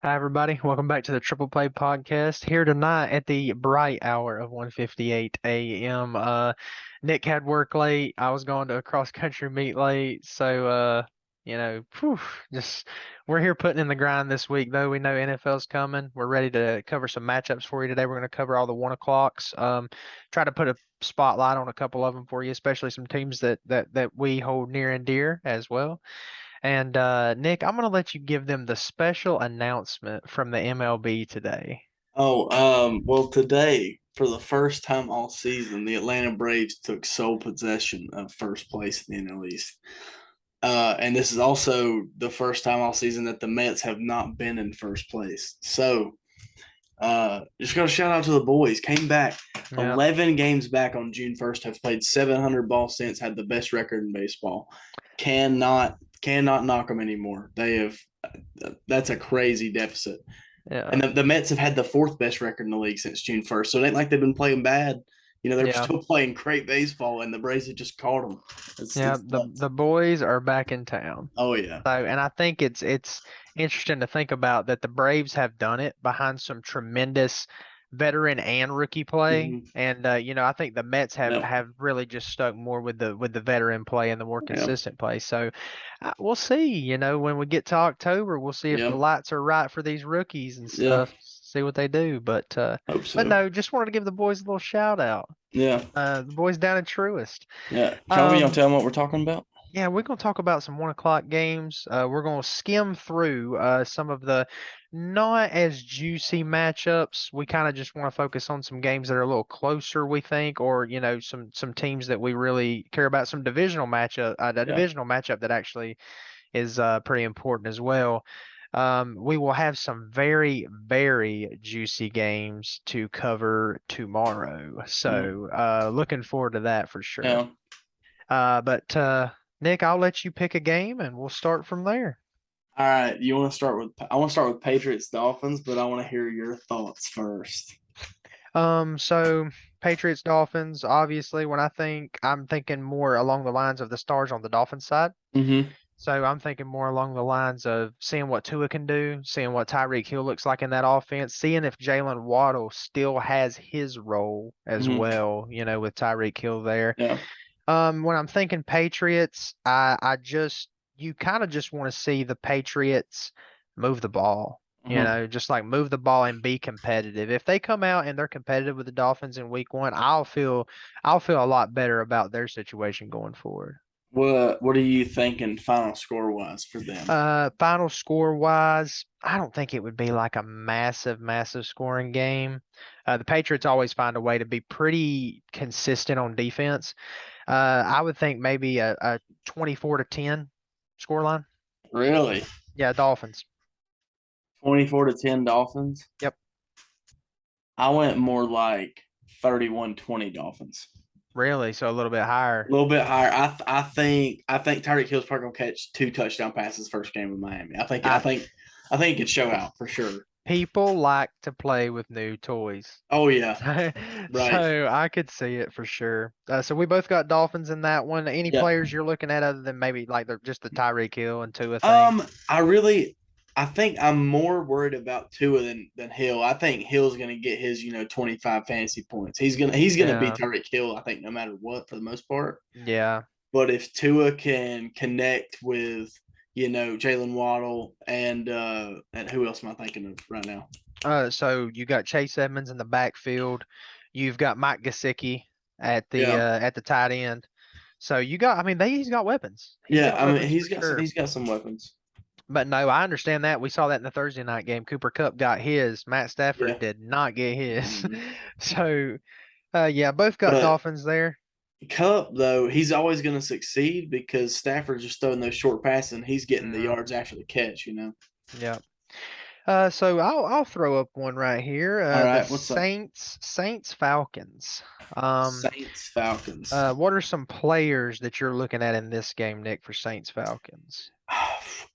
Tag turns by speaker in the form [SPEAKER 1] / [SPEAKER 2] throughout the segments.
[SPEAKER 1] Hi, everybody. Welcome back to the Triple Play Podcast. Here tonight at the bright hour of 1:58 a.m. Nick had work late. I was going to a cross country meet late. Phew, just we're here putting in the grind this week, though. We know NFL's coming. We're ready to cover some matchups for you today. We're going to cover all the 1 o'clocks. Try to put a spotlight on a couple of them for you, especially some teams that we hold near and dear as well. And Nick, I'm going to let you give them the special announcement from the MLB today.
[SPEAKER 2] Well, today, for the first time all season, the Atlanta Braves took sole possession of first place in the NL East. And this is also the first time all season that the Mets have not been in first place. Just going to shout out to the boys. Came back
[SPEAKER 1] Yeah,
[SPEAKER 2] 11 games back on June 1st, have played 700 ball since, had the best record in baseball. Cannot knock them anymore. That's a crazy deficit.
[SPEAKER 1] yeah,
[SPEAKER 2] And the Mets have had the fourth best record in the league since June 1st. So it ain't like they've been playing bad. They're
[SPEAKER 1] yeah,
[SPEAKER 2] still playing great baseball, and the Braves have just caught them.
[SPEAKER 1] yeah.
[SPEAKER 2] It's
[SPEAKER 1] The
[SPEAKER 2] nuts.
[SPEAKER 1] the boys are back in town.
[SPEAKER 2] Oh, yeah.
[SPEAKER 1] So, and I think it's interesting to think about that the Braves have done it behind some tremendous veteran and rookie play.
[SPEAKER 2] Mm-hmm.
[SPEAKER 1] And I think the Mets have
[SPEAKER 2] Yep.
[SPEAKER 1] have really just stuck more with the veteran play and the more
[SPEAKER 2] Yep.
[SPEAKER 1] consistent play. So, we'll see. When we get to October, we'll see if the
[SPEAKER 2] Yep.
[SPEAKER 1] lights are right for these rookies and
[SPEAKER 2] Yeah.
[SPEAKER 1] stuff. See what they do.
[SPEAKER 2] Hope
[SPEAKER 1] But
[SPEAKER 2] so.
[SPEAKER 1] no, just wanted to give the boys a little shout out.
[SPEAKER 2] Yeah.
[SPEAKER 1] The boys down in Truist.
[SPEAKER 2] Yeah. Kobe, you want
[SPEAKER 1] Um,
[SPEAKER 2] to tell them what we're talking about?
[SPEAKER 1] yeah, we're going to talk about some 1 o'clock games. We're going to skim through some of the not as juicy matchups. We kind of just want to focus on some games that are a little closer, we think, or some teams that we really care about. Some a
[SPEAKER 2] Yeah.
[SPEAKER 1] divisional matchup that actually is pretty important as well. We will have some very, very juicy games to cover tomorrow.
[SPEAKER 2] Yeah.
[SPEAKER 1] So, looking forward to that for sure.
[SPEAKER 2] Yeah.
[SPEAKER 1] But Nick, I'll let you pick a game and we'll start from there.
[SPEAKER 2] All right. You want to start with? I want to start with Patriots Dolphins, but I want to hear your thoughts first.
[SPEAKER 1] So Patriots Dolphins, obviously, when I'm thinking more along the lines of the stars on the Dolphins side.
[SPEAKER 2] Mm-hmm.
[SPEAKER 1] So I'm thinking more along the lines of seeing what Tua can do, seeing what Tyreek Hill looks like in that offense, seeing if Jalen Waddle still has his role as
[SPEAKER 2] Mm-hmm.
[SPEAKER 1] well, with Tyreek Hill there.
[SPEAKER 2] Yeah.
[SPEAKER 1] When I'm thinking Patriots, you kind of just want to see the Patriots move the ball.
[SPEAKER 2] Uh-huh.
[SPEAKER 1] Just like move the ball and be competitive. If they come out and they're competitive with the Dolphins in week 1, I'll feel a lot better about their situation going forward.
[SPEAKER 2] What are you thinking final score wise for them?
[SPEAKER 1] Final score wise, I don't think it would be like a massive, massive scoring game. The Patriots always find a way to be pretty consistent on defense. I would think maybe a 24-10 scoreline.
[SPEAKER 2] Really?
[SPEAKER 1] Yeah, Dolphins.
[SPEAKER 2] 24-10 Dolphins?
[SPEAKER 1] Yep.
[SPEAKER 2] I went more like 31-20 Dolphins.
[SPEAKER 1] Really? So a little bit
[SPEAKER 2] A
[SPEAKER 1] higher.
[SPEAKER 2] little bit higher. I think Tyreek Hill's probably gonna catch 2 touchdown passes first game with Miami. I think I
[SPEAKER 1] I
[SPEAKER 2] think I think it could show out for sure.
[SPEAKER 1] People like to play with new toys.
[SPEAKER 2] Oh yeah, right.
[SPEAKER 1] So I could see it for sure. So we both got Dolphins in that one. Any
[SPEAKER 2] Yeah.
[SPEAKER 1] players you're looking at other than maybe like just the Tyreek Hill and Tua thing?
[SPEAKER 2] I think I'm more worried about Tua than Hill. I think Hill's gonna get his 25 fantasy points. He's gonna beat
[SPEAKER 1] Yeah.
[SPEAKER 2] Tyreek Hill. I think no matter what for the most part.
[SPEAKER 1] Yeah.
[SPEAKER 2] But if Tua can connect with, Jalen Waddle and who else am I thinking of right now?
[SPEAKER 1] So you got Chase Edmonds in the backfield. You've got Mike Gesicki
[SPEAKER 2] Yeah,
[SPEAKER 1] at the tight end. So I mean, he's got weapons. He's
[SPEAKER 2] yeah.
[SPEAKER 1] got
[SPEAKER 2] I mean,
[SPEAKER 1] weapons
[SPEAKER 2] he's
[SPEAKER 1] for
[SPEAKER 2] got some.
[SPEAKER 1] sure.
[SPEAKER 2] He's got some weapons.
[SPEAKER 1] But no, I understand that. We saw that in the Thursday night game. Cooper Kupp got his. Matt Stafford
[SPEAKER 2] Yeah.
[SPEAKER 1] did not get his.
[SPEAKER 2] Mhm.
[SPEAKER 1] So, yeah, both got
[SPEAKER 2] But
[SPEAKER 1] Dolphins there.
[SPEAKER 2] Cup though, he's always going to succeed because Stafford's just throwing those short passes and he's getting the
[SPEAKER 1] Yeah,
[SPEAKER 2] yards after the catch.
[SPEAKER 1] yeah. So I'll throw up one right here.
[SPEAKER 2] All
[SPEAKER 1] The
[SPEAKER 2] right, what's up?
[SPEAKER 1] Saints Falcons. Um,
[SPEAKER 2] Saints Falcons.
[SPEAKER 1] what are some players that you're looking at in this game, Nick, for Saints Falcons?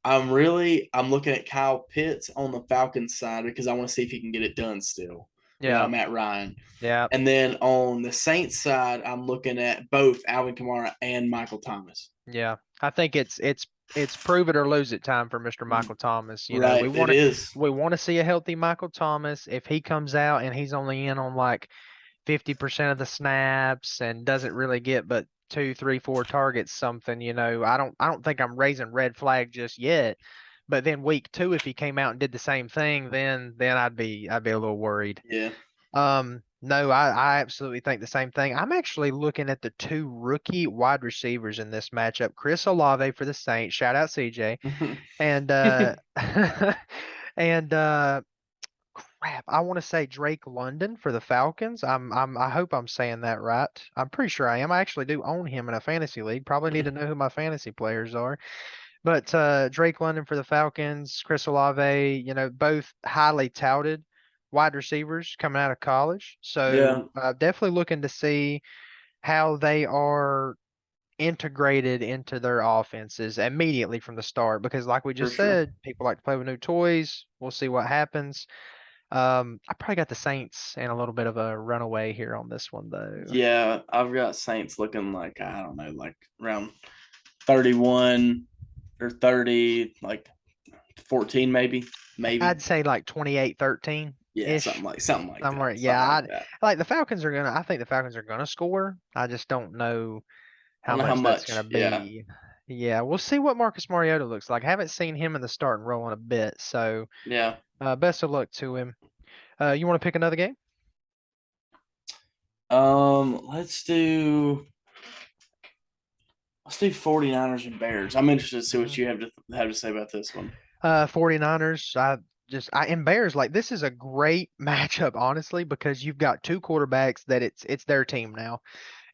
[SPEAKER 2] I'm looking at Kyle Pitts on the Falcons side because I want to see if he can get it done still
[SPEAKER 1] Yeah,
[SPEAKER 2] without Matt Ryan.
[SPEAKER 1] yeah,
[SPEAKER 2] And then on the Saints side, I'm looking at both Alvin Kamara and Michael Thomas.
[SPEAKER 1] yeah. I think it's it's prove it or lose it time for Mr. Michael Thomas. You know,
[SPEAKER 2] Right, it is.
[SPEAKER 1] we want to see a healthy Michael Thomas. If he comes out and he's only in on like 50% of the snaps and doesn't really get but two, three, four targets, something, I don't think I'm raising red flag just yet. But then week two, if he came out and did the same thing, then I'd be a little worried.
[SPEAKER 2] Yeah.
[SPEAKER 1] No, I absolutely think the same thing. I'm actually looking at the two rookie wide receivers in this matchup. Chris Olave for the Saints, shout out CJ, and and crap, I want to say Drake London for the Falcons. I hope I'm saying that right. I'm pretty sure I am. I actually do own him in a fantasy league. Probably need to know who my fantasy players are. But Drake London for the Falcons, Chris Olave, both highly touted wide receivers coming out of college.
[SPEAKER 2] Yeah,
[SPEAKER 1] So definitely looking to see how they are integrated into their offenses immediately from the start. Because like we
[SPEAKER 2] for
[SPEAKER 1] just
[SPEAKER 2] sure.
[SPEAKER 1] said, people like to play with new toys. We'll see what happens. I probably got the Saints in a little bit of a runaway here on this one, though.
[SPEAKER 2] Yeah, I've got Saints looking like, I don't know, like around 31 or 30, like 14 maybe.
[SPEAKER 1] I'd
[SPEAKER 2] Maybe.
[SPEAKER 1] say like 28-13
[SPEAKER 2] Yeah,
[SPEAKER 1] ish.
[SPEAKER 2] something like
[SPEAKER 1] Somewhere,
[SPEAKER 2] that.
[SPEAKER 1] yeah.
[SPEAKER 2] Something like that.
[SPEAKER 1] Like the Falcons are gonna. I think the Falcons are gonna score. I just don't know
[SPEAKER 2] I
[SPEAKER 1] how
[SPEAKER 2] don't know how
[SPEAKER 1] much that's gonna
[SPEAKER 2] much. Yeah.
[SPEAKER 1] be. Yeah, we'll see what Marcus Mariota looks like. I haven't seen him in the starting role in a bit, so
[SPEAKER 2] Yeah.
[SPEAKER 1] best of luck to him. You want to pick another game?
[SPEAKER 2] Let's do 49ers and Bears. I'm interested to see what you have to say about this one.
[SPEAKER 1] 49ers. And Bears, like this is a great matchup, honestly, because you've got two quarterbacks that it's their team now.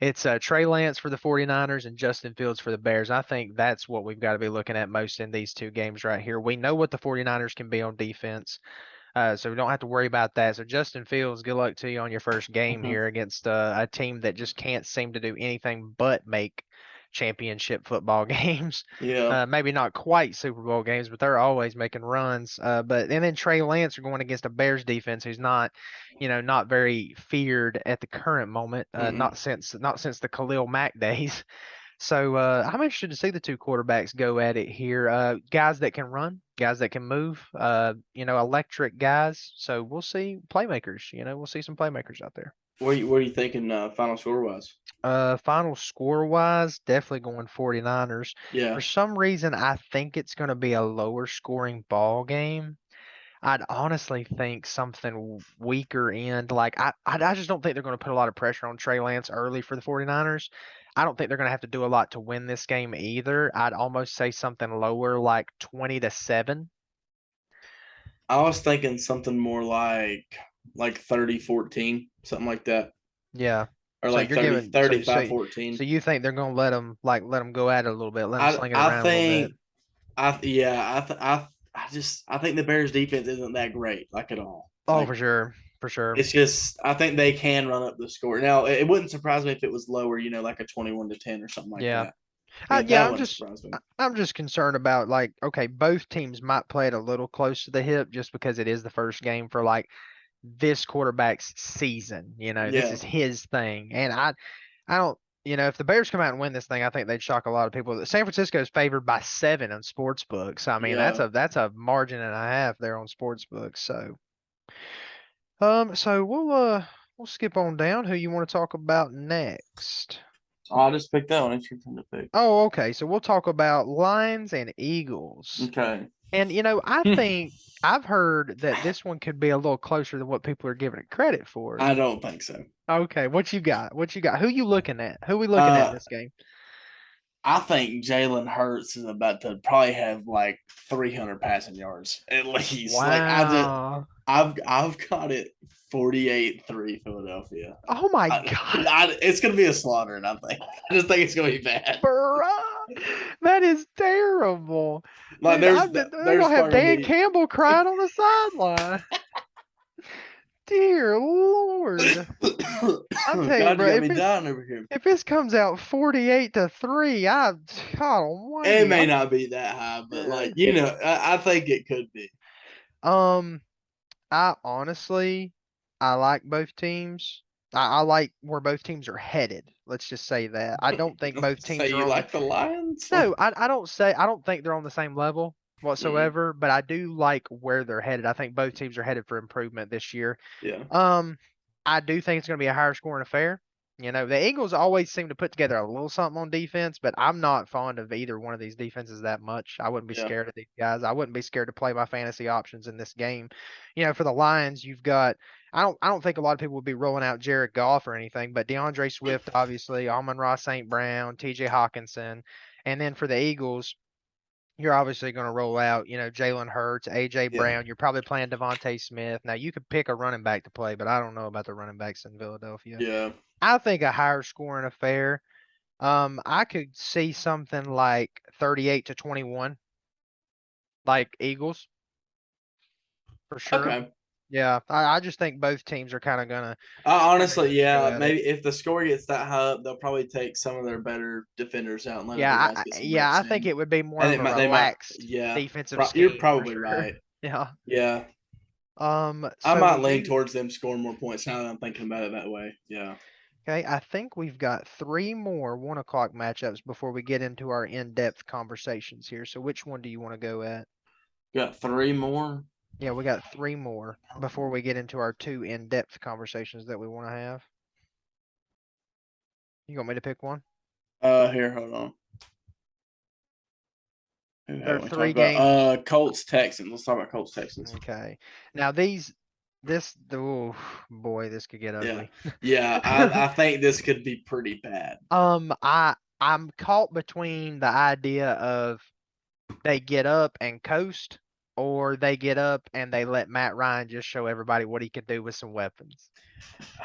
[SPEAKER 1] It's Trey Lance for the 49ers and Justin Fields for the Bears. I think that's what we've got to be looking at most in these two games right here. We know what the 49ers can be on defense, so we don't have to worry about that. So Justin Fields, good luck to you on your first game
[SPEAKER 2] Mhm.
[SPEAKER 1] here against a team that just can't seem to do anything but make championship football games.
[SPEAKER 2] Yeah.
[SPEAKER 1] Maybe not quite Super Bowl games, but they're always making runs. And then Trey Lance are going against a Bears defense who's not, not very feared at the current moment.
[SPEAKER 2] Mm-mm.
[SPEAKER 1] Not since the Khalil Mack days. So I'm interested to see the two quarterbacks go at it here. Guys that can run, guys that can move. Electric guys. So we'll see playmakers. We'll see some playmakers out there.
[SPEAKER 2] What are you thinking final score wise?
[SPEAKER 1] Final score wise, definitely going 49ers. For
[SPEAKER 2] Yeah.
[SPEAKER 1] some reason, I think it's going to be a lower scoring ball game. I'd honestly think something weaker end. Like I just don't think they're going to put a lot of pressure on Trey Lance early for the 49ers. I don't think they're going to have to do a lot to win this game either. I'd almost say something lower, like 20-7.
[SPEAKER 2] I was thinking something more like 30-14, something like that.
[SPEAKER 1] Yeah.
[SPEAKER 2] Or
[SPEAKER 1] So
[SPEAKER 2] like
[SPEAKER 1] you're
[SPEAKER 2] 30
[SPEAKER 1] giving so
[SPEAKER 2] 35-14.
[SPEAKER 1] so you think they're going to let them go at it a little bit, let them
[SPEAKER 2] I
[SPEAKER 1] sling it
[SPEAKER 2] I
[SPEAKER 1] around a little bit.
[SPEAKER 2] think I yeah, I think the Bears defense isn't that great, like at all.
[SPEAKER 1] Oh,
[SPEAKER 2] Like
[SPEAKER 1] for sure. For sure.
[SPEAKER 2] it's just I think they can run up the score. Now it wouldn't surprise me if it was lower, like a 21-10 or something like
[SPEAKER 1] Yeah.
[SPEAKER 2] that.
[SPEAKER 1] Yeah,
[SPEAKER 2] That
[SPEAKER 1] I'm
[SPEAKER 2] wouldn't
[SPEAKER 1] just
[SPEAKER 2] surprise me.
[SPEAKER 1] I'm just concerned about like, okay, both teams might play it a little close to the hip just because it is the first game for like this quarterback's season. This
[SPEAKER 2] Yeah.
[SPEAKER 1] is his thing. And I don't, if the Bears come out and win this thing, I think they'd shock a lot of people. San Francisco is favored by 7 on sports books. I mean, that's
[SPEAKER 2] Yeah.
[SPEAKER 1] a margin and a half there on sports books. So we'll skip on down. Who you want to talk about next?
[SPEAKER 2] I'll just pick that one. It's your turn to pick.
[SPEAKER 1] Oh, okay. So we'll talk about Lions and Eagles.
[SPEAKER 2] Okay.
[SPEAKER 1] And I think I've heard that this one could be a little closer than what people are giving it credit for.
[SPEAKER 2] I don't think so.
[SPEAKER 1] Okay, what you got? What you got? Who you looking at? Who we looking at in
[SPEAKER 2] Uh,
[SPEAKER 1] this game?
[SPEAKER 2] I think Jalen Hurts is about to probably have like 300 passing yards at least. Like
[SPEAKER 1] Wow.
[SPEAKER 2] I've got it 48-3 Philadelphia.
[SPEAKER 1] Oh my God.
[SPEAKER 2] It's gonna be a slaughter, and I just think it's gonna be bad.
[SPEAKER 1] Bruh. That is terrible.
[SPEAKER 2] Like
[SPEAKER 1] Dude, they're
[SPEAKER 2] there's
[SPEAKER 1] gonna have
[SPEAKER 2] part of
[SPEAKER 1] Dan
[SPEAKER 2] me.
[SPEAKER 1] Campbell crying on the sideline. Dear Lord. I'll tell you,
[SPEAKER 2] God, you
[SPEAKER 1] bro,
[SPEAKER 2] got
[SPEAKER 1] if
[SPEAKER 2] me
[SPEAKER 1] it's
[SPEAKER 2] down over here.
[SPEAKER 1] if this comes out 48-3, God
[SPEAKER 2] It
[SPEAKER 1] almighty.
[SPEAKER 2] may not be that high, but I think it could be.
[SPEAKER 1] Um, I honestly, I like both teams. I like where both teams are headed. Let's just say that. I don't think both
[SPEAKER 2] Say
[SPEAKER 1] teams are
[SPEAKER 2] you
[SPEAKER 1] on the
[SPEAKER 2] like the Lions?
[SPEAKER 1] No, I don't think they're on the same level
[SPEAKER 2] Mm,
[SPEAKER 1] whatsoever, but I do like where they're headed. I think both teams are headed for improvement this year.
[SPEAKER 2] yeah,
[SPEAKER 1] Um, I do think it's going to be a higher scoring affair. You know, the Eagles always seem to put together a little something on defense, but I'm not fond of either one of these defenses that much. I wouldn't be
[SPEAKER 2] yeah,
[SPEAKER 1] scared of these guys. I wouldn't be scared to play my fantasy options in this game. You know, for the Lions, you've got I don't think a lot of people would be rolling out Jared Goff or anything, but DeAndre Swift, obviously, Amon-Ra St. Brown, TJ Hawkinson. And then for the Eagles, you're obviously going to roll out, you know, Jalen Hurts, AJ
[SPEAKER 2] yeah.
[SPEAKER 1] Brown. You're probably playing Devontae Smith. Now you could pick a running back to play, but I don't know about the running backs in Philadelphia.
[SPEAKER 2] Yeah.
[SPEAKER 1] I think a higher scoring affair. I could see something like 38-21, like Eagles for sure.
[SPEAKER 2] Okay.
[SPEAKER 1] Yeah, I just think both teams are kind of
[SPEAKER 2] Honestly,
[SPEAKER 1] gonna go
[SPEAKER 2] yeah.
[SPEAKER 1] at it.
[SPEAKER 2] Maybe if the score gets that high up, they'll probably take some of their better defenders out and let other guys get some
[SPEAKER 1] Yeah,
[SPEAKER 2] reps
[SPEAKER 1] I think
[SPEAKER 2] in.
[SPEAKER 1] it would be more
[SPEAKER 2] And
[SPEAKER 1] of a
[SPEAKER 2] they might,
[SPEAKER 1] relaxed
[SPEAKER 2] yeah.
[SPEAKER 1] defensive
[SPEAKER 2] You're
[SPEAKER 1] scheme for
[SPEAKER 2] probably
[SPEAKER 1] sure.
[SPEAKER 2] right.
[SPEAKER 1] Yeah.
[SPEAKER 2] Yeah. I
[SPEAKER 1] So
[SPEAKER 2] might
[SPEAKER 1] we
[SPEAKER 2] lean
[SPEAKER 1] do.
[SPEAKER 2] towards them scoring more points now that I'm thinking about it that way. Yeah.
[SPEAKER 1] Okay, I think we've got three more 1 o'clock matchups before we get into our in-depth conversations here. So which one do you want to go at?
[SPEAKER 2] Got three more.
[SPEAKER 1] Yeah, we got three more before we get into our two in-depth conversations that we want to have. You want me to pick one?
[SPEAKER 2] Here, hold on. Who
[SPEAKER 1] There are
[SPEAKER 2] haven't we talked
[SPEAKER 1] three
[SPEAKER 2] about?
[SPEAKER 1] games.
[SPEAKER 2] Colts Texans. Let's talk about Colts Texans.
[SPEAKER 1] Okay. Now oh boy, this could get
[SPEAKER 2] Yeah,
[SPEAKER 1] ugly.
[SPEAKER 2] yeah. I think this could be pretty bad.
[SPEAKER 1] I'm caught between the idea of they get up and coast, or they get up and they let Matt Ryan just show everybody what he can do with some weapons.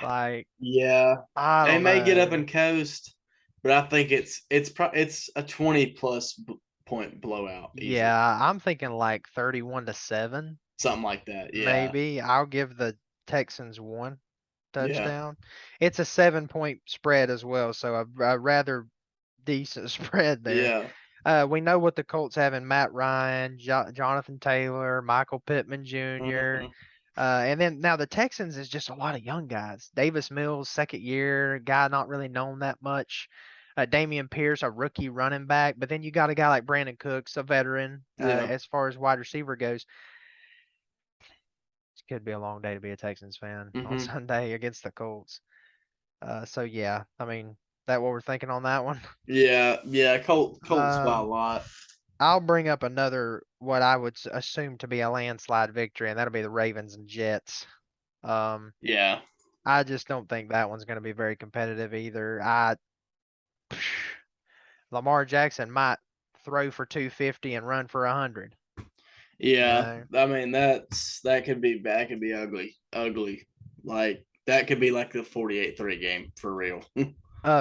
[SPEAKER 1] Like,
[SPEAKER 2] Yeah,
[SPEAKER 1] I
[SPEAKER 2] they
[SPEAKER 1] don't
[SPEAKER 2] may get up
[SPEAKER 1] know.
[SPEAKER 2] and coast, but I think it's a 20 plus point blowout easily,
[SPEAKER 1] Yeah, I'm thinking like 31-7,
[SPEAKER 2] something like that. Yeah,
[SPEAKER 1] maybe. I'll give the Texans one
[SPEAKER 2] yeah,
[SPEAKER 1] touchdown. It's a 7 point spread as well, so a rather decent spread there.
[SPEAKER 2] yeah.
[SPEAKER 1] We know what the Colts have in Matt Ryan, Jonathan Taylor, Michael Pittman Jr.
[SPEAKER 2] Mhm.
[SPEAKER 1] And then now the Texans is just a lot of young guys. Davis Mills, second year, guy not really known that much. Damian Pierce, a rookie running back. But then you got a guy like Brandon Cooks, a veteran,
[SPEAKER 2] Yeah,
[SPEAKER 1] as far as wide receiver goes. It could be a long day to be a Texans fan on
[SPEAKER 2] hmm
[SPEAKER 1] Sunday against the Colts. So yeah, I mean, that what we're thinking on that one.
[SPEAKER 2] yeah, yeah. Colts by a
[SPEAKER 1] Um,
[SPEAKER 2] lot.
[SPEAKER 1] I'll bring up another what I would assume to be a landslide victory, and that'll be the Ravens and Jets. Um,
[SPEAKER 2] Yeah,
[SPEAKER 1] I just don't think that one's going to be very competitive either. Lamar Jackson might throw for 250 and run for 100. You
[SPEAKER 2] yeah.
[SPEAKER 1] know,
[SPEAKER 2] I mean that could be bad. Could be ugly, ugly. Like that could be like the 48-3 game for real.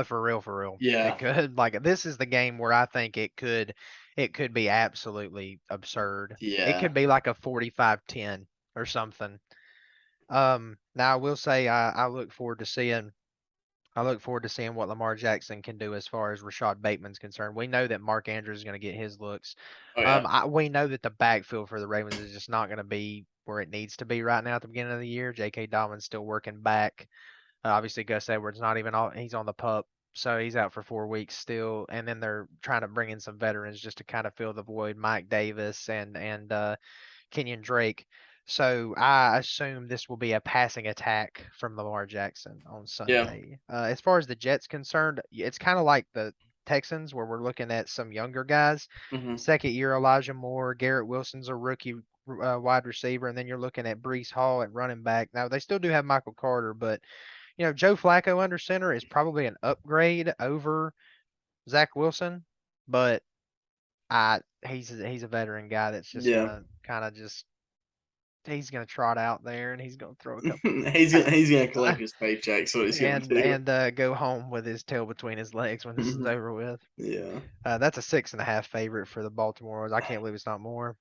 [SPEAKER 1] for real, for real. It
[SPEAKER 2] Yeah,
[SPEAKER 1] could like this is the game where I think it could be absolutely absurd. It
[SPEAKER 2] yeah.
[SPEAKER 1] could be like a 45-10 or something. Now I will say I look forward to seeing what Lamar Jackson can do as far as Rashad Bateman's concerned. We know that Mark Andrews is going to get his looks.
[SPEAKER 2] Oh yeah.
[SPEAKER 1] We know that the backfield for the Ravens is just not going to be where it needs to be right now at the beginning of the year. J.K. Dobbins still working back. Obviously, Gus Edwards not even all, he's on the pup, so he's out for 4 weeks still. And then they're trying to bring in some veterans just to kind of fill the void. Mike Davis and Kenyon Drake. So I assume this will be a passing attack from Lamar Jackson on
[SPEAKER 2] Yeah.
[SPEAKER 1] Sunday. As far as the Jets concerned, it's kind of like the Texans where we're looking at some younger guys.
[SPEAKER 2] hmm
[SPEAKER 1] Second year Elijah Moore, Garrett Wilson's a rookie wide receiver, and then you're looking at Brees Hall at running back. Now they still do have Michael Carter, but you know Joe Flacco under center is probably an upgrade over Zach Wilson, but he's a veteran guy that's just
[SPEAKER 2] Yeah.
[SPEAKER 1] gonna kind of just he's gonna trot out there and he's gonna throw a couple
[SPEAKER 2] He's gonna collect
[SPEAKER 1] passes
[SPEAKER 2] his paycheck. So what he's gonna
[SPEAKER 1] and
[SPEAKER 2] do.
[SPEAKER 1] go home with his tail between his legs when this is
[SPEAKER 2] Mhm.
[SPEAKER 1] over with.
[SPEAKER 2] Yeah.
[SPEAKER 1] That's a 6.5 favorite for the Baltimore Orioles. I can't believe it's not more.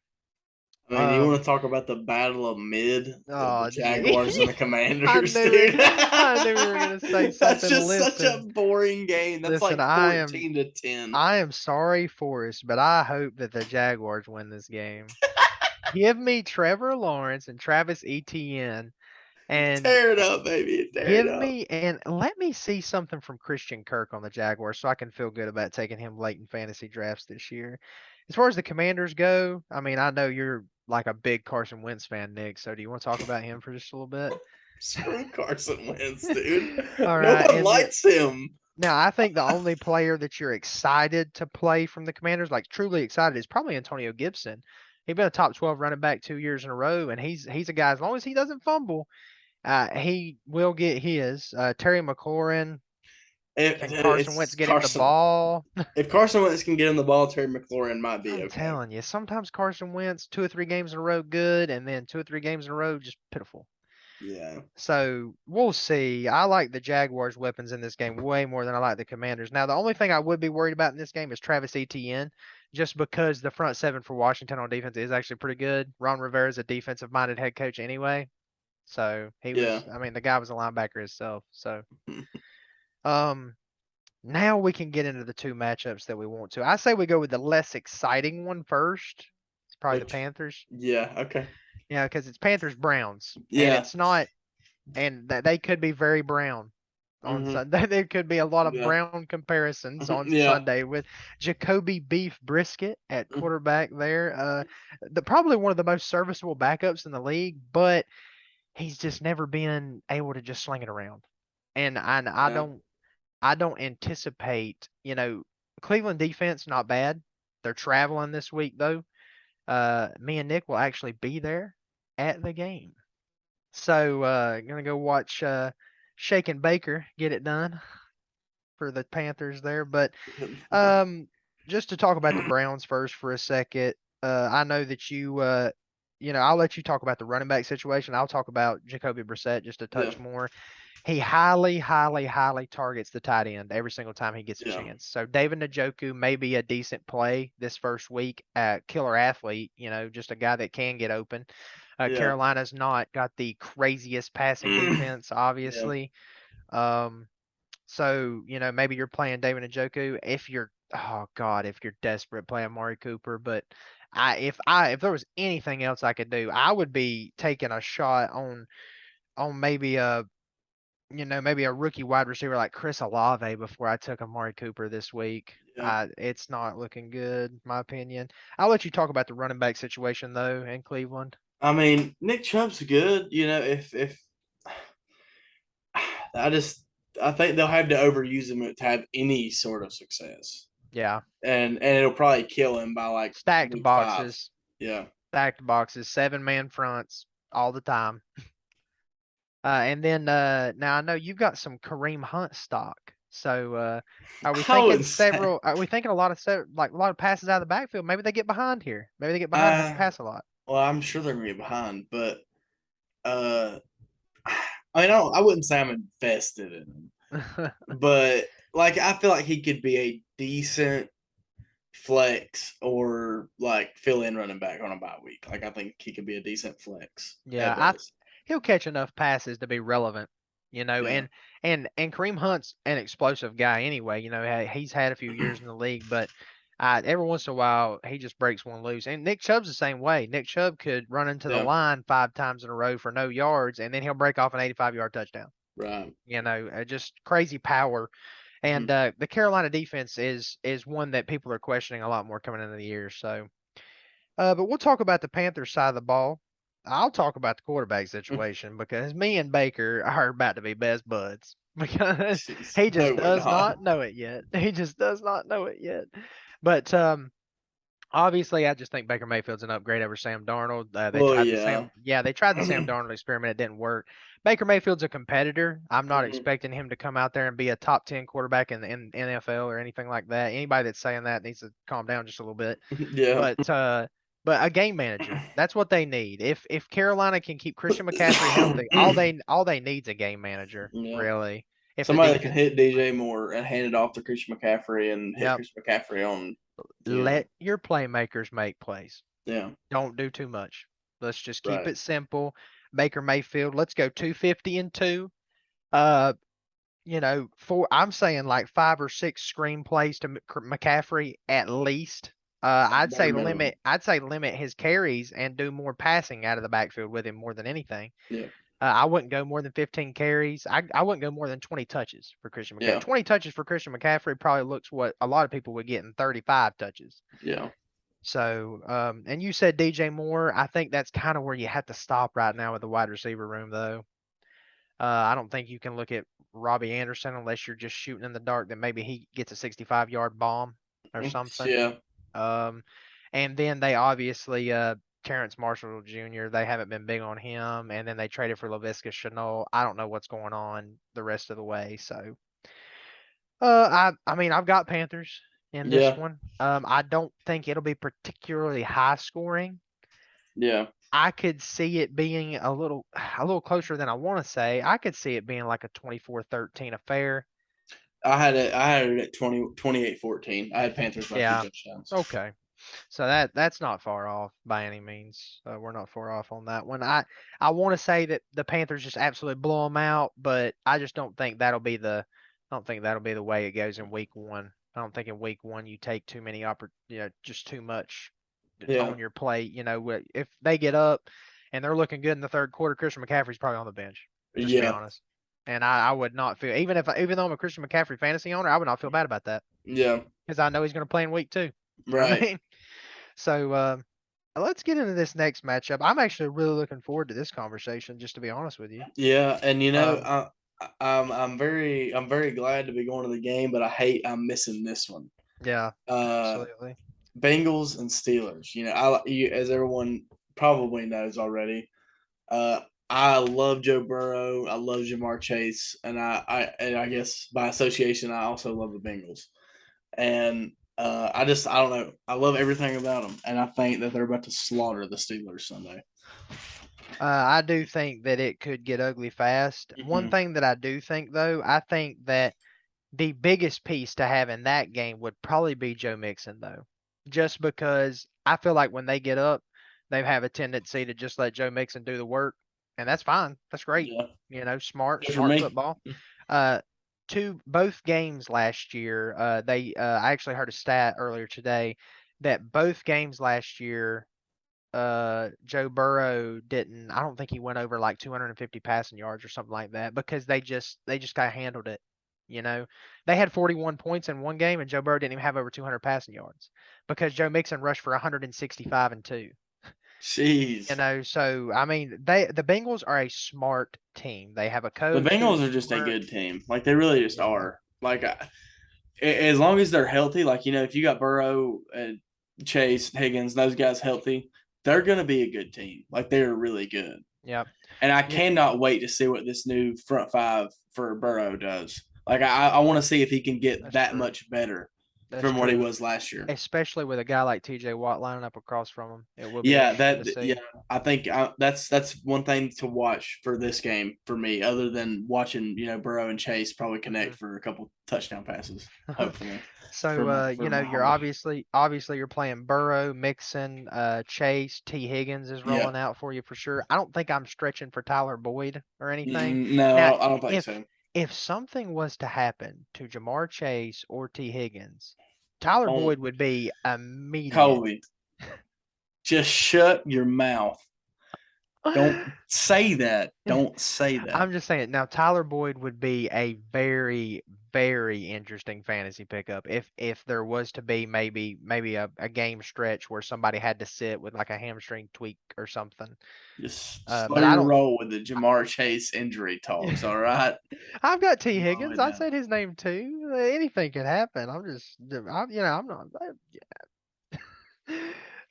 [SPEAKER 2] I mean, you want
[SPEAKER 1] Um,
[SPEAKER 2] to talk about the battle of mid, the
[SPEAKER 1] oh gee,
[SPEAKER 2] Jaguars and the
[SPEAKER 1] I
[SPEAKER 2] Commanders,
[SPEAKER 1] knew
[SPEAKER 2] dude.
[SPEAKER 1] it. I knew we were gonna say
[SPEAKER 2] That's
[SPEAKER 1] something.
[SPEAKER 2] just such a
[SPEAKER 1] Listen,
[SPEAKER 2] boring game. That's
[SPEAKER 1] listen.
[SPEAKER 2] like 14-10.
[SPEAKER 1] I am sorry, Forrest, but I hope that the Jaguars win this game. Give me Trevor Lawrence and Travis Etienne And
[SPEAKER 2] Tear it up, baby. Tear it
[SPEAKER 1] give
[SPEAKER 2] up.
[SPEAKER 1] me and let me see something from Christian Kirk on the Jaguars so I can feel good about taking him late in fantasy drafts this year. As far as the Commanders go, I mean, I know you're like a big Carson Wentz fan, Nick. So do you want to talk about him for just a little bit?
[SPEAKER 2] Screw Carson Wentz, dude.
[SPEAKER 1] All
[SPEAKER 2] No
[SPEAKER 1] right,
[SPEAKER 2] one
[SPEAKER 1] and then
[SPEAKER 2] likes him.
[SPEAKER 1] now I think the only player that you're excited to play from the Commanders, like truly excited, is probably Antonio Gibson. He's been a top 12 running back 2 years in a row, and he's a guy as long as he doesn't fumble, he will get his. Terry McLaurin, can Carson Wentz
[SPEAKER 2] It's
[SPEAKER 1] get him the
[SPEAKER 2] Carson.
[SPEAKER 1] ball?
[SPEAKER 2] If Carson Wentz can get him the ball, Terry McLaurin might be
[SPEAKER 1] I'm
[SPEAKER 2] okay.
[SPEAKER 1] telling you, sometimes Carson Wentz 2 or 3 games in a row good, and then 2 or 3 games in a row just pitiful.
[SPEAKER 2] Yeah.
[SPEAKER 1] So we'll see. I like the Jaguars' weapons in this game way more than I like the Commanders. Now, the only thing I would be worried about in this game is Travis Etienne, just because the front seven for Washington on defense is actually pretty good. Ron Rivera is a defensive-minded head coach anyway, so he
[SPEAKER 2] Yeah.
[SPEAKER 1] was. I mean, the guy was a linebacker himself. So, um, now we can get into the two matchups that we want to. I say we go with the less exciting one first. It's probably the
[SPEAKER 2] Which,
[SPEAKER 1] Panthers.
[SPEAKER 2] yeah. Okay.
[SPEAKER 1] Yeah, because it's Panthers Browns, and
[SPEAKER 2] Yeah.
[SPEAKER 1] it's not, and that they could be very brown on
[SPEAKER 2] Hmm.
[SPEAKER 1] Sunday. There could be a lot of
[SPEAKER 2] Yeah.
[SPEAKER 1] brown comparisons on
[SPEAKER 2] Yeah.
[SPEAKER 1] Sunday with Jacoby Beef Brisket at quarterback there. Probably one of the most serviceable backups in the league, but he's just never been able to just sling it around. And
[SPEAKER 2] Yeah.
[SPEAKER 1] I don't anticipate, Cleveland defense not bad. They're traveling this week though. Me and Nick will actually be there at the game. So gonna go watch Shake and Baker get it done for the Panthers there. But um just to talk about the Browns first for a second. I know that I'll let you talk about the running back situation. I'll talk about Jacoby Brissett just a
[SPEAKER 2] Yeah.
[SPEAKER 1] touch more. He highly, highly, highly targets the tight end every single time he gets a
[SPEAKER 2] Yeah.
[SPEAKER 1] chance. So David Njoku may be a decent play this first week. Killer athlete, just a guy that can get open.
[SPEAKER 2] Yeah.
[SPEAKER 1] Carolina's not got the craziest passing defense,
[SPEAKER 2] Yeah.
[SPEAKER 1] obviously. Um, so maybe you're playing David Njoku oh God, if you're desperate, play Amari Cooper. But if there was anything else I could do, I would be taking a shot on maybe a rookie wide receiver like Chris Olave before I took Amari Cooper this week.
[SPEAKER 2] Yeah.
[SPEAKER 1] It's not looking good, in my opinion. I'll let you talk about the running back situation though in Cleveland.
[SPEAKER 2] I mean, Nick Chubb's good. If I just I think they'll have to overuse him to have any sort of success,
[SPEAKER 1] Yeah,
[SPEAKER 2] and it'll probably kill him by like
[SPEAKER 1] stacked
[SPEAKER 2] week 5.
[SPEAKER 1] boxes,
[SPEAKER 2] Yeah.
[SPEAKER 1] stacked boxes, 7-man fronts all the time. And then now I know you've got some Kareem Hunt stock. So are we
[SPEAKER 2] I
[SPEAKER 1] thinking
[SPEAKER 2] would say,
[SPEAKER 1] several? Are we thinking a lot of like a lot of passes out of the backfield? Maybe they get behind here. Maybe they get behind and have to
[SPEAKER 2] uh,
[SPEAKER 1] pass a lot.
[SPEAKER 2] well, I'm sure they're gonna be behind, but uh, I mean, I wouldn't say I'm invested in him, but like I feel like he could be a decent flex or like fill in running back on a bye week. Like I think he could be a decent flex
[SPEAKER 1] Yeah,
[SPEAKER 2] at best.
[SPEAKER 1] he'll catch enough passes to be relevant,
[SPEAKER 2] Yeah.
[SPEAKER 1] and Kareem Hunt's an explosive guy anyway. He's had a few years in the league, but every once in a while he just breaks one loose. And Nick Chubb's the same way. Nick Chubb could run into the
[SPEAKER 2] Yeah.
[SPEAKER 1] line 5 times in a row for no yards, and then he'll break off an 85-yard touchdown.
[SPEAKER 2] Right.
[SPEAKER 1] Just crazy power. And
[SPEAKER 2] Mhm.
[SPEAKER 1] the Carolina defense is one that people are questioning a lot more coming into the year. So, but we'll talk about the Panthers side of the ball. I'll talk about the quarterback situation because me and Baker are about to be best buds because
[SPEAKER 2] Jeez.
[SPEAKER 1] he
[SPEAKER 2] No,
[SPEAKER 1] just
[SPEAKER 2] we're
[SPEAKER 1] does
[SPEAKER 2] not.
[SPEAKER 1] not know it yet. He just does not know it yet. But obviously, I just think Baker Mayfield's an upgrade over Sam Darnold.
[SPEAKER 2] Well, yeah.
[SPEAKER 1] They tried the Sam Darnold experiment. It didn't work. Baker Mayfield's a competitor. I'm not
[SPEAKER 2] Mhm.
[SPEAKER 1] expecting him to come out there and be a top 10 quarterback in the NFL or anything like that. Anybody that's saying that needs to calm down just a little bit.
[SPEAKER 2] Yeah.
[SPEAKER 1] But a game manager, that's what they need. If Carolina can keep Christian McCaffrey healthy, all they need is a game manager,
[SPEAKER 2] Yeah.
[SPEAKER 1] really. If the
[SPEAKER 2] Somebody that can
[SPEAKER 1] defense,
[SPEAKER 2] hit DJ Moore and hand it off to Christian McCaffrey and hit
[SPEAKER 1] yep,
[SPEAKER 2] Christian McCaffrey on,
[SPEAKER 1] let your playmakers make plays.
[SPEAKER 2] yeah,
[SPEAKER 1] Don't do too much. Let's just keep
[SPEAKER 2] right.
[SPEAKER 1] it simple. Baker Mayfield, let's go 250 and 2. Uh, I'm saying like 5 or 6 screenplays to McCaffrey at least.
[SPEAKER 2] Bare minimum.
[SPEAKER 1] I'd say limit his carries and do more passing out of the backfield with him more than anything.
[SPEAKER 2] Yeah.
[SPEAKER 1] I wouldn't go more than 15 carries. I wouldn't go more than 20 touches for Christian McCaffrey.
[SPEAKER 2] Yeah.
[SPEAKER 1] 20 touches for Christian McCaffrey probably looks what a lot of people would get in 35 touches.
[SPEAKER 2] Yeah.
[SPEAKER 1] So, and you said DJ Moore. I think that's kind of where you have to stop right now with the wide receiver room, though. I don't think you can look at Robbie Anderson unless you're just shooting in the dark that maybe he gets a 65-yard bomb or something.
[SPEAKER 2] Yeah.
[SPEAKER 1] Um, and then they obviously, Terrence Marshall Jr., they haven't been big on him. And then they traded for Laviska Shenault. I don't know what's going on the rest of the way. So, I mean, I've got Panthers in this
[SPEAKER 2] Yeah.
[SPEAKER 1] one. I don't think it'll be particularly high scoring.
[SPEAKER 2] Yeah.
[SPEAKER 1] I could see it being a little closer than I want to say. I could see it being like a 24-13 affair.
[SPEAKER 2] I had it at 28-14. I had Panthers by 2
[SPEAKER 1] Yeah.
[SPEAKER 2] touchdowns.
[SPEAKER 1] Okay. So that's not far off by any means. We're not far off on that one. I want to say that the Panthers just absolutely blow them out, but I just don't think that'll be the way it goes in week 1. I don't think in week 1 you take too many just too much
[SPEAKER 2] Yeah.
[SPEAKER 1] on your plate. If they get up and they're looking good in the third quarter, Christian McCaffrey's probably on the bench. Just to be
[SPEAKER 2] Yeah.
[SPEAKER 1] honest. And I would not feel even though I'm a Christian McCaffrey fantasy owner, I would not feel bad about that
[SPEAKER 2] Yeah.
[SPEAKER 1] because I know he's going to play in week 2. You know what I
[SPEAKER 2] Right.
[SPEAKER 1] mean? So let's get into this next matchup. I'm actually really looking forward to this conversation, just to be honest with you.
[SPEAKER 2] Yeah, and
[SPEAKER 1] Um,
[SPEAKER 2] I'm very glad to be going to the game, but I'm missing this one.
[SPEAKER 1] yeah,
[SPEAKER 2] Uh,
[SPEAKER 1] absolutely.
[SPEAKER 2] Bengals and Steelers. As everyone probably knows already, I love Joe Burrow. I love Jamar Chase, and I guess by association, I also love the Bengals. And I don't know. I love everything about them, and I think that they're about to slaughter the Steelers Sunday.
[SPEAKER 1] I do think that it could get ugly fast. One
[SPEAKER 2] Mhm.
[SPEAKER 1] thing that I do think, though, I think that the biggest piece to have in that game would probably be Joe Mixon, though, just because I feel like when they get up, they have a tendency to just let Joe Mixon do the work, and that's fine. That's great.
[SPEAKER 2] Yeah,
[SPEAKER 1] Smart,
[SPEAKER 2] good for
[SPEAKER 1] smart
[SPEAKER 2] me.
[SPEAKER 1] football. Uh, both games last year, I actually heard a stat earlier today that both games last year, Joe Burrow didn't. I don't think he went over like 250 passing yards or something like that because they just kind of handled it. They had 41 points in one game, and Joe Burrow didn't even have over 200 passing yards because Joe Mixon rushed for 165 and two.
[SPEAKER 2] Jeez.
[SPEAKER 1] So I mean, the Bengals are a smart team. They have a
[SPEAKER 2] The
[SPEAKER 1] coach
[SPEAKER 2] Bengals
[SPEAKER 1] who's
[SPEAKER 2] are just a
[SPEAKER 1] smart.
[SPEAKER 2] good team. Like they really just
[SPEAKER 1] Yeah.
[SPEAKER 2] are. Like as long as they're healthy, like if you got Burrow, Chase, Higgins, those guys healthy, they're gonna be a good team. Like they're really good.
[SPEAKER 1] Yep.
[SPEAKER 2] And I
[SPEAKER 1] Yeah,
[SPEAKER 2] cannot wait to see what this new front five for Burrow does. Like I want to see if he can get
[SPEAKER 1] that's
[SPEAKER 2] that
[SPEAKER 1] true.
[SPEAKER 2] much better
[SPEAKER 1] That's
[SPEAKER 2] from what he
[SPEAKER 1] true.
[SPEAKER 2] was last year.
[SPEAKER 1] Especially with a guy like TJ Watt lining up across from him. It will be
[SPEAKER 2] Yeah,
[SPEAKER 1] interesting to see.
[SPEAKER 2] I think that's one thing to watch for this game for me, other than watching Burrow and Chase probably connect for a couple touchdown passes, hopefully
[SPEAKER 1] So
[SPEAKER 2] for
[SPEAKER 1] you're
[SPEAKER 2] Mahomes.
[SPEAKER 1] obviously you're playing Burrow, Mixon, Chase, T. Higgins is
[SPEAKER 2] Yeah,
[SPEAKER 1] rolling out for you for sure. I don't think I'm stretching for Tyler Boyd or anything. Now,
[SPEAKER 2] no, I don't think
[SPEAKER 1] if
[SPEAKER 2] so.
[SPEAKER 1] if something was to happen to Jamar Chase or T. Higgins, Tyler
[SPEAKER 2] On
[SPEAKER 1] Boyd would be immediate.
[SPEAKER 2] Colby, just shut your mouth. Don't say that. Don't say that.
[SPEAKER 1] I'm just saying now Tyler Boyd would be a very, very interesting fantasy pickup if there was to be maybe a game stretch where somebody had to sit with like a hamstring tweak or something.
[SPEAKER 2] Just slow
[SPEAKER 1] But I
[SPEAKER 2] your
[SPEAKER 1] don't.
[SPEAKER 2] roll with the Jamar Chase injury talks. All right,
[SPEAKER 1] I've got T
[SPEAKER 2] slow
[SPEAKER 1] Higgins.
[SPEAKER 2] it
[SPEAKER 1] I
[SPEAKER 2] down.
[SPEAKER 1] said his name too. Anything could happen. I'm not.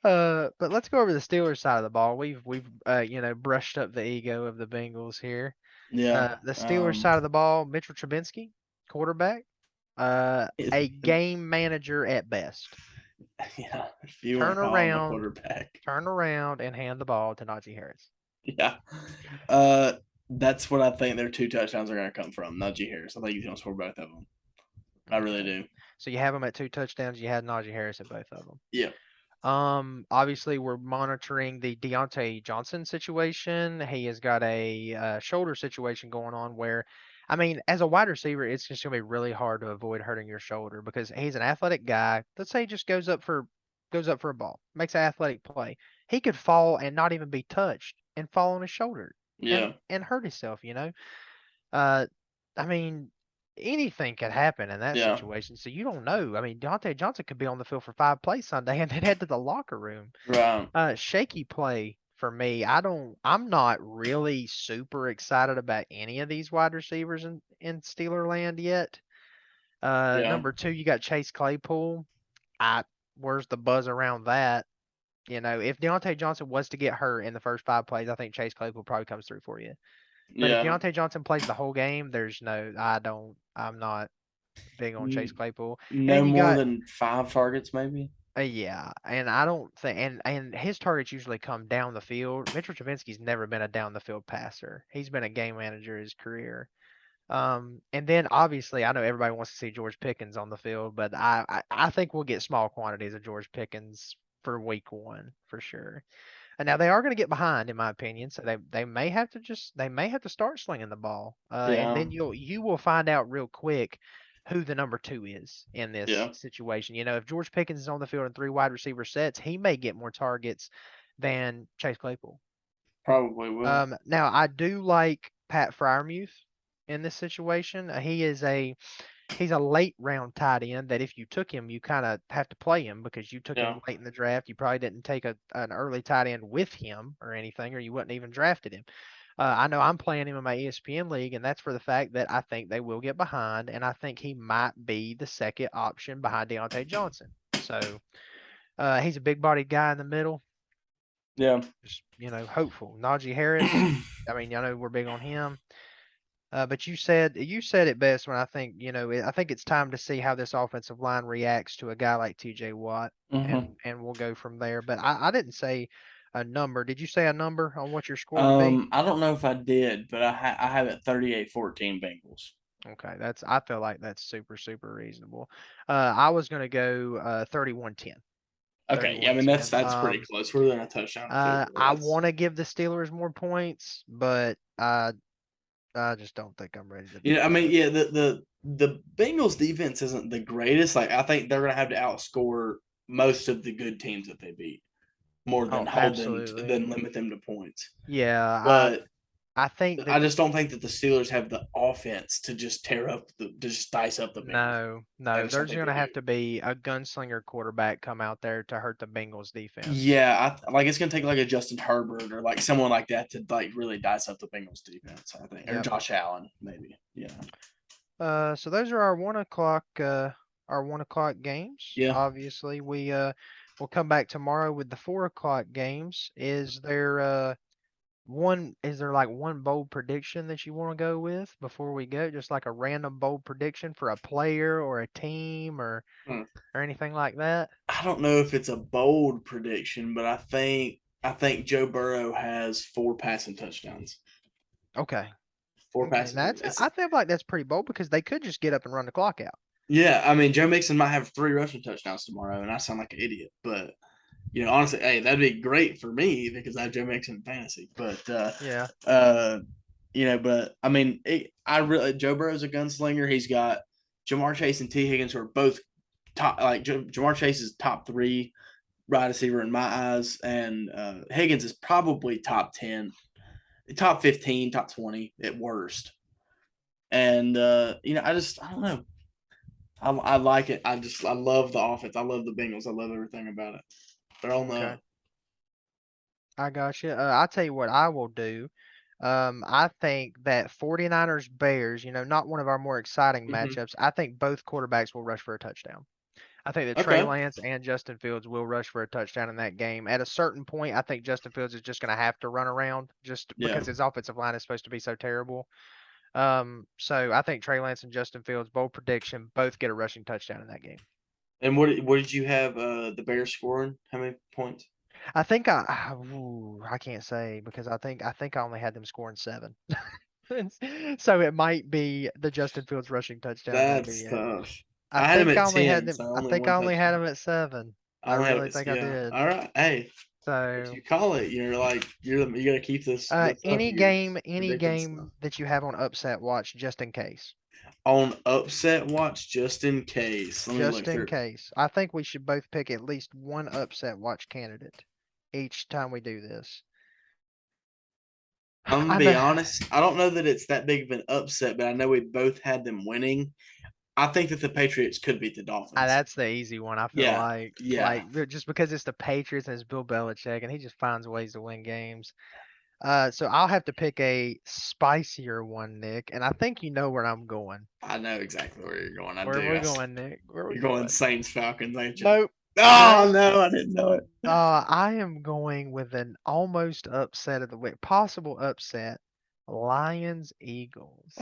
[SPEAKER 1] But let's go over the Steelers side of the ball. We've brushed up the ego of the Bengals here.
[SPEAKER 2] Yeah.
[SPEAKER 1] The Steelers side of the ball, Mitchell Trubisky, quarterback, a game manager at best.
[SPEAKER 2] Yeah. If you want
[SPEAKER 1] Turn
[SPEAKER 2] to call him a
[SPEAKER 1] around,
[SPEAKER 2] quarterback.
[SPEAKER 1] turn around, and hand the ball to Najee Harris.
[SPEAKER 2] Yeah. That's what I think their 2 touchdowns are going to come from. Najee Harris. I think he's going to score both of them. I really
[SPEAKER 1] Okay.
[SPEAKER 2] do.
[SPEAKER 1] So you have them at 2 touchdowns. You had Najee Harris at both of them.
[SPEAKER 2] Yeah.
[SPEAKER 1] Obviously we're monitoring the Deontay Johnson situation. He has got a shoulder situation going on where, I mean, as a wide receiver, it's just gonna be really hard to avoid hurting your shoulder because he's an athletic guy. Let's say he just goes up for a ball, makes an athletic play. He could fall and not even be touched and fall on his shoulder.
[SPEAKER 2] Yeah.
[SPEAKER 1] and hurt himself. Uh, I mean, anything could happen in that
[SPEAKER 2] Yeah.
[SPEAKER 1] situation. So you don't know. I mean, Deontay Johnson could be on the field for 5 plays Sunday and then head to the locker room.
[SPEAKER 2] Right.
[SPEAKER 1] Shaky play for me. I'm not really super excited about any of these wide receivers in Steeler land yet.
[SPEAKER 2] Yeah.
[SPEAKER 1] Number 2, you got Chase Claypool. I Where's the buzz around that? If Deontay Johnson was to get hurt in the first 5 plays, I think Chase Claypool probably comes through for you. But if
[SPEAKER 2] Yeah.
[SPEAKER 1] Deontay Johnson plays the whole game, I'm not big on Chase
[SPEAKER 2] N-
[SPEAKER 1] Claypool. And
[SPEAKER 2] No
[SPEAKER 1] then you
[SPEAKER 2] more
[SPEAKER 1] got,
[SPEAKER 2] than 5 targets, maybe.
[SPEAKER 1] yeah, and I don't think, and his targets usually come down the field. Mitchell Trubisky's never been a down the field passer. He's been a game manager his career. And then obviously I know everybody wants to see George Pickens on the field, but I think we'll get small quantities of George Pickens for week 1 for sure. And now they are going to get behind, in my opinion, so they may have to start slinging the ball. And
[SPEAKER 2] Yeah.
[SPEAKER 1] then you will find out real quick who the number 2 is in this
[SPEAKER 2] Yeah.
[SPEAKER 1] situation. If George Pickens is on the field in 3 wide receiver sets, he may get more targets than Chase Claypool.
[SPEAKER 2] Probably will.
[SPEAKER 1] Now I do like Pat Fryermuth in this situation. He's a late round tight end that if you took him, you kind of have to play him because you took
[SPEAKER 2] Yeah.
[SPEAKER 1] him late in the draft. You probably didn't take an early tight end with him or anything, or you wouldn't even drafted him. I know I'm playing him in my ESPN league, and that's for the fact that I think they will get behind, and I think he might be the second option behind Deontay Johnson. So he's a big bodied guy in the middle.
[SPEAKER 2] Yeah.
[SPEAKER 1] Just, hopeful. Najee Harris, I mean, I know we're big on him. But you said it best when I think I think it's time to see how this offensive line reacts to a guy like T.J. Watt,
[SPEAKER 2] Hmm.
[SPEAKER 1] and we'll go from there. But I didn't say a number. Did you say a number on what your score would be?
[SPEAKER 2] I don't know if I did, but I have it 38-14 Bengals.
[SPEAKER 1] Okay, I feel like that's super super reasonable. I was gonna go 31-10.
[SPEAKER 2] Okay, yeah, I mean
[SPEAKER 1] 31-10.
[SPEAKER 2] that's pretty close. We're within a touchdown field goal.
[SPEAKER 1] I
[SPEAKER 2] That's
[SPEAKER 1] want to give the Steelers more points, but I just don't think I'm ready to do
[SPEAKER 2] I mean,
[SPEAKER 1] that.
[SPEAKER 2] yeah, the Bengals defense isn't the greatest. Like I think they're gonna have to outscore most of the good teams that they beat more than
[SPEAKER 1] Oh,
[SPEAKER 2] hold them
[SPEAKER 1] absolutely.
[SPEAKER 2] than limit them to points.
[SPEAKER 1] Yeah,
[SPEAKER 2] But
[SPEAKER 1] I think
[SPEAKER 2] I
[SPEAKER 1] that
[SPEAKER 2] just don't think that the Steelers have the offense to just to just dice up the Bengals. I
[SPEAKER 1] no,
[SPEAKER 2] just don't
[SPEAKER 1] there's
[SPEAKER 2] think
[SPEAKER 1] going
[SPEAKER 2] they
[SPEAKER 1] to
[SPEAKER 2] do.
[SPEAKER 1] have to be a gunslinger quarterback come out there to hurt the Bengals defense.
[SPEAKER 2] Yeah, like it's gonna take like a Justin Herbert or like someone like that to like really dice up the Bengals defense. I think, or
[SPEAKER 1] Yep.
[SPEAKER 2] Josh Allen maybe. Yeah,
[SPEAKER 1] So those are our 1 o'clock games.
[SPEAKER 2] yeah.
[SPEAKER 1] Obviously, we'll come back tomorrow with the 4 o'clock games. Is there like one bold prediction that you want to go with before we go? Just like a random bold prediction for a player or a team
[SPEAKER 2] Hmm.
[SPEAKER 1] or anything like that?
[SPEAKER 2] I don't know if it's a bold prediction, but I think Joe Burrow has 4 passing touchdowns.
[SPEAKER 1] Okay.
[SPEAKER 2] Four
[SPEAKER 1] Okay.
[SPEAKER 2] passing.
[SPEAKER 1] That's I feel like that's pretty bold because they could just get up and run the clock out.
[SPEAKER 2] Yeah, I mean Joe Mixon might have 3 rushing touchdowns tomorrow, and I sound like an idiot, but honestly, hey, that'd be great for me because I have Joe Mixon in fantasy. But
[SPEAKER 1] Yeah.
[SPEAKER 2] uh, but I mean, Joe Burrow's a gunslinger. He's got Jamar Chase and T Higgins, who are both top. Like Jamar Chase is top 3 wide receiver in my eyes, and Higgins is probably top 10, top 15, top 20 at worst. And I don't know. I like it. I love the offense. I love the Bengals. I love everything about it. They're on
[SPEAKER 1] Okay.
[SPEAKER 2] the
[SPEAKER 1] I got you. I'll tell you what I will do. I think that 49ers Bears, not one of our more exciting
[SPEAKER 2] Mhm.
[SPEAKER 1] matchups. I think both quarterbacks will rush for a touchdown. I think that Trey
[SPEAKER 2] Okay.
[SPEAKER 1] Lance and Justin Fields will rush for a touchdown in that game. At a certain point, I think Justin Fields is just going to have to run around just
[SPEAKER 2] Yeah.
[SPEAKER 1] because his offensive line is supposed to be so terrible. So I think Trey Lance and Justin Fields, bold prediction, both get a rushing touchdown in that game.
[SPEAKER 2] And what did you have the Bears scoring? How many points?
[SPEAKER 1] I can't say because I think I only had them scoring 7. So it might be the Justin Fields rushing touchdown might be
[SPEAKER 2] That's
[SPEAKER 1] it.
[SPEAKER 2] tough.
[SPEAKER 1] I
[SPEAKER 2] I had him
[SPEAKER 1] think I
[SPEAKER 2] at
[SPEAKER 1] only had
[SPEAKER 2] 10,
[SPEAKER 1] them.
[SPEAKER 2] so
[SPEAKER 1] I
[SPEAKER 2] only
[SPEAKER 1] think
[SPEAKER 2] one
[SPEAKER 1] I only had
[SPEAKER 2] touchdown.
[SPEAKER 1] them at 7.
[SPEAKER 2] I
[SPEAKER 1] I
[SPEAKER 2] only had
[SPEAKER 1] really
[SPEAKER 2] it.
[SPEAKER 1] think I
[SPEAKER 2] Yeah.
[SPEAKER 1] did.
[SPEAKER 2] All right. Hey, if
[SPEAKER 1] So
[SPEAKER 2] you call it, you gotta keep your
[SPEAKER 1] any
[SPEAKER 2] predicting stuff
[SPEAKER 1] game that you have on upset watch just in case.
[SPEAKER 2] on upset watch just in case. Let me
[SPEAKER 1] Just
[SPEAKER 2] look
[SPEAKER 1] in
[SPEAKER 2] through.
[SPEAKER 1] case. I think we should both pick at least one upset watch candidate each time we do this.
[SPEAKER 2] I'm gonna
[SPEAKER 1] I
[SPEAKER 2] be
[SPEAKER 1] know.
[SPEAKER 2] honest. I don't know that it's that big of an upset, but I know we both had them winning. I think that the Patriots could beat the Dolphins.
[SPEAKER 1] That's the easy one. I feel
[SPEAKER 2] Yeah, yeah.
[SPEAKER 1] just because it's the Patriots and it's Bill Belichick and he just finds ways to win games. So I'll have to pick a spicier one, Nick, and I think you know where I'm going.
[SPEAKER 2] I know exactly where you're going. I
[SPEAKER 1] Where are
[SPEAKER 2] do.
[SPEAKER 1] we going, Nick? Where are we
[SPEAKER 2] You're going
[SPEAKER 1] going?
[SPEAKER 2] Saints Falcons, ain't you?
[SPEAKER 1] Nope.
[SPEAKER 2] Oh
[SPEAKER 1] Nope.
[SPEAKER 2] no, I didn't know it.
[SPEAKER 1] I am going with an almost upset of the week, possible upset. Lions Eagles.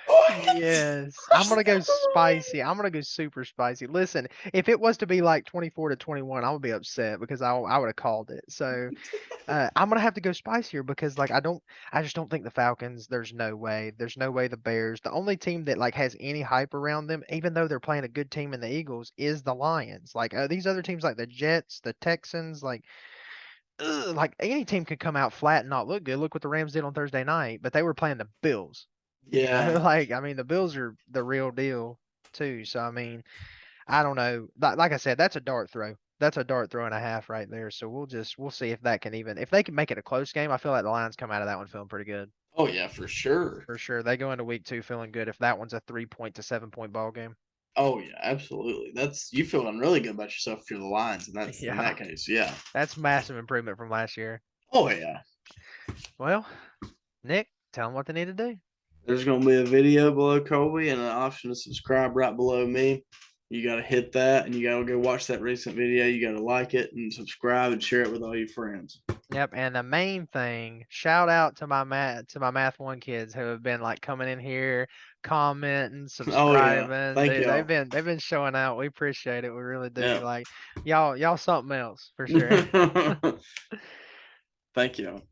[SPEAKER 2] What?
[SPEAKER 1] Yes, I'm gonna go spicy. I'm gonna go super spicy. Listen, if it was to be like 24-21, I would be upset because I would have called it. So I'm gonna have to go spicier because like I just don't think the Falcons. There's no way. There's no way the Bears. The only team that like has any hype around them, even though they're playing a good team in the Eagles, is the Lions. Like these other teams, like the Jets, the Texans, like any team could come out flat and not look good. Look what the Rams did on Thursday night, but they were playing the Bills. You know,
[SPEAKER 2] Yeah.
[SPEAKER 1] like I mean, the Bills are the real deal too. So I mean, I don't know. Like I said, that's a dart throw. That's a dart throw and a half right there. So we'll see if that can even if they can make it a close game. I feel like the Lions come out of that one feeling pretty good
[SPEAKER 2] Oh yeah, for sure.
[SPEAKER 1] for sure. They go into week 2 feeling good if that one's a 3 point to 7 point ball game.
[SPEAKER 2] Oh yeah, absolutely. That's you feeling really good about yourself if you're the Lions, and that's in
[SPEAKER 1] Yeah,
[SPEAKER 2] that case, yeah.
[SPEAKER 1] that's massive improvement from last year.
[SPEAKER 2] Oh yeah.
[SPEAKER 1] Well, Nick, tell them what they need to do.
[SPEAKER 2] There's gonna be a video below Colby and an option to subscribe right below me. You gotta hit that and you gotta go watch that recent video. You gotta like it and subscribe and share it with all your friends.
[SPEAKER 1] Yep, and the main thing, shout out to my Math 1 kids who have been like coming in here, commenting,
[SPEAKER 2] Oh yeah.
[SPEAKER 1] subscribing.
[SPEAKER 2] Thank y'all.
[SPEAKER 1] They've been showing out. We appreciate it. We really do.
[SPEAKER 2] Yeah.
[SPEAKER 1] Like y'all something else for sure.
[SPEAKER 2] Thank you.